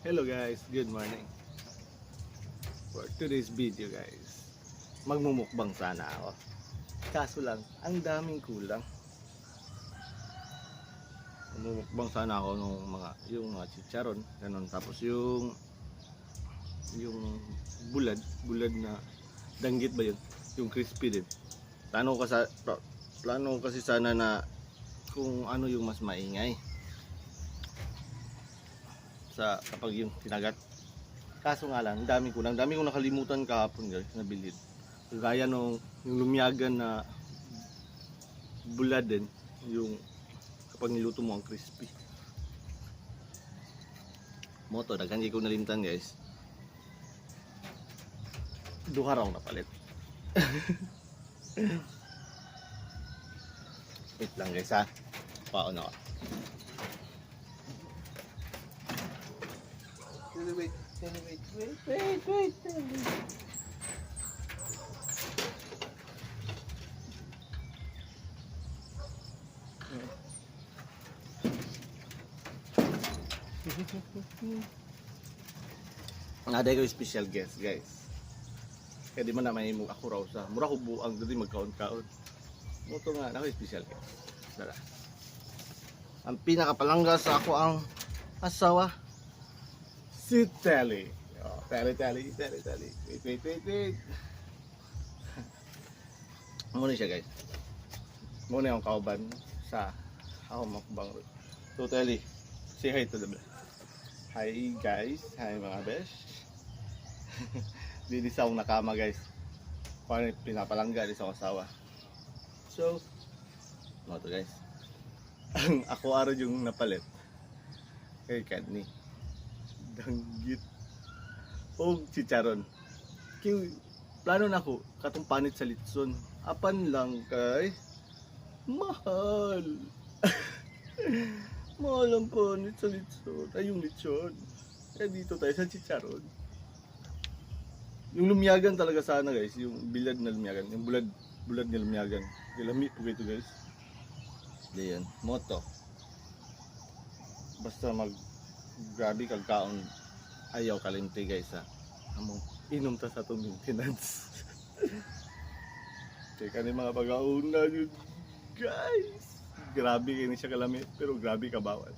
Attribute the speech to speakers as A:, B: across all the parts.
A: Hello guys, good morning. For today's video guys, magmumukbang sana ako. Kaso lang, ang daming kulang. Magmumukbang sana ako yung mga chicharon, ganun. Tapos yung bulad na danggit ba yun? Yung crispy din. Plano ko kasi sana na kung ano yung mas maingay sa kapag yung kinagat. Kaso nga lang, dami kong nakalimutan kahapon guys, nabilid. Gaya yung lumiyagan na bulad din, yung kapag niluto mo ang crispy. Moto, daghan ko nalimtan guys. Duha raw na palit. Wait lang guys ha. Paon ako. Wait. Ada ko special guest guys. Kaya di man na may ako raw sa mura ko buang dito magkaon-kaon. Moto nga na ko special guest. Dala. Ang pinakapalangga sa ako ang asawa. Si Telly. Oh, Telly. Wait. Muna siya guys. Muna yung kauban sa ako makbang. So Telly, say hi to the vlog. Hi guys, hi mga besh. Dili sa akong nakama guys. Kung pinapalangga di sa akong asawa. So, ano to guys. Ako araw yung napalit. Kay Kadni. Danggit o chicharon. Kaya plano na ako katong panit sa litson. Apan lang kay mahal. Mahal ang panit sa litson. Ay yung litson. Kaya dito tayo sa chicharon. Yung lumiyagan talaga sana guys. Yung bilad na lumiyagan. Yung bulad na lumiyagan. Kilami po ito guys. Diyan. Moto. Basta grabe kag kaon ayaw kalimti guys ha. Among inom ta sa itong maintenance. Teka ni mga pag-auna yun guys. Grabe kayo siya kalami pero grabe ka bawal.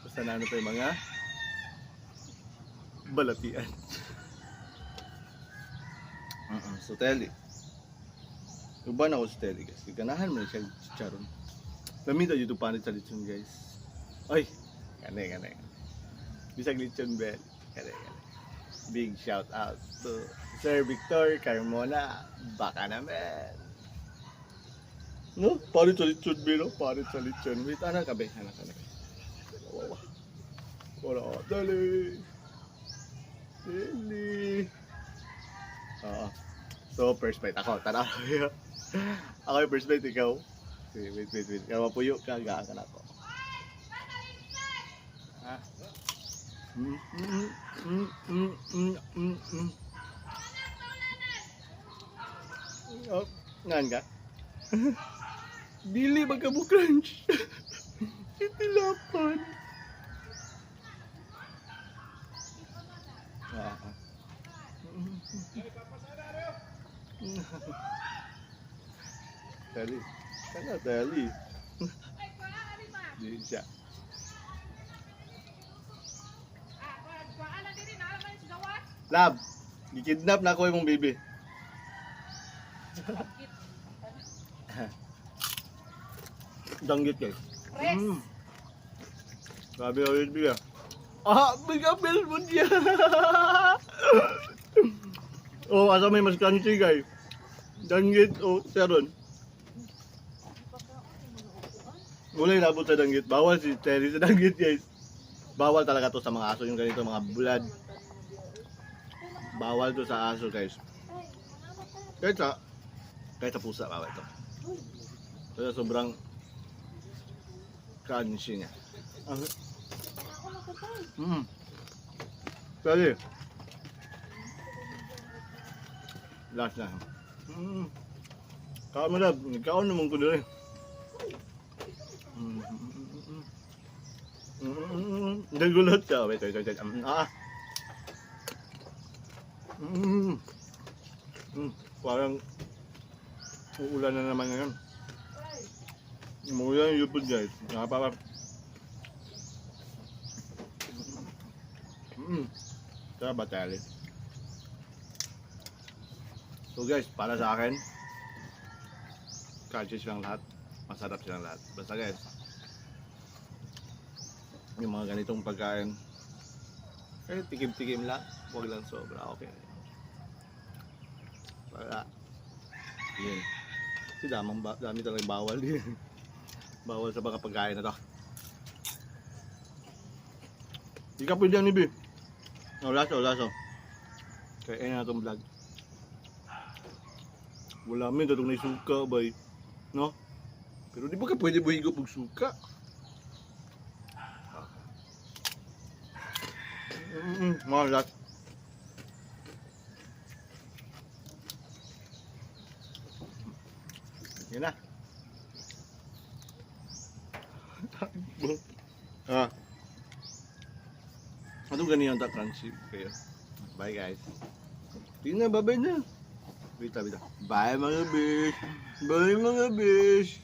A: Basta na ano pa yung mga balatian. So Telly. Uban ako sa Telly guys. Ganahan mo siya chicharon. Lamita dito panit sa litson guys. Ay! Kanay. Bisag lechon bell. Kanay. Big shout out to Sir Victor Carmona. Baka naman. No? Parit sa lechon bell. Parit sa lechon. Wait, anak ka ba? Anak. Wala. Dali. So, first bite ako. Tara. Ako yung first bite. Ikaw. Wait. Kaya mapuyo ka. Gaan ka na ako. Oh, ngan ka? Dili magkabu-crunch. Itilapan. Tali. Kana tali. Di siya. Lab, gikidnap na ako yung baby. Danggit guys. Grabe ako yun biga. Bigabel mo niya. Oh, asa may mas kanchi guys. Danggit o seron. Wala yung nabot sa danggit. Bawal si Terry sa danggit guys. Bawal talaga to sa mga aso yung ganito mga bulad. Bawal to sa aso guys. Kahit sa pusa bawal to. Kaya sobrang crunchy niya. Pwede. Last na. Kaon mo na. Kaon naman ko na rin. Nagulot ka. Wait. Mm. Parang uulan na naman ngayon. Umulan yung lupod guys. Nakapapa. Sarap ba tali? So guys, para sa akin, crunchy silang lahat. Masarap silang lahat. Basta guys, yung mga ganitong pagkain, tikim-tikim lang. Huwag lang sobra. Okay. Para, yun. Kasi dami talagang bawal din. Bawal sa mga pagkain na to. Di ka pwede yan, Ibi. Laso. Kaya na itong vlog. Wala min, datong na suka, bay. No? Pero di ba ka pwede buhigo pag suka? Malat. Yan na. Anong ganyan ta crunchy kayo? Bye guys. Tingnan, babay na. Bita. Bye mga bish. Bye mga bish.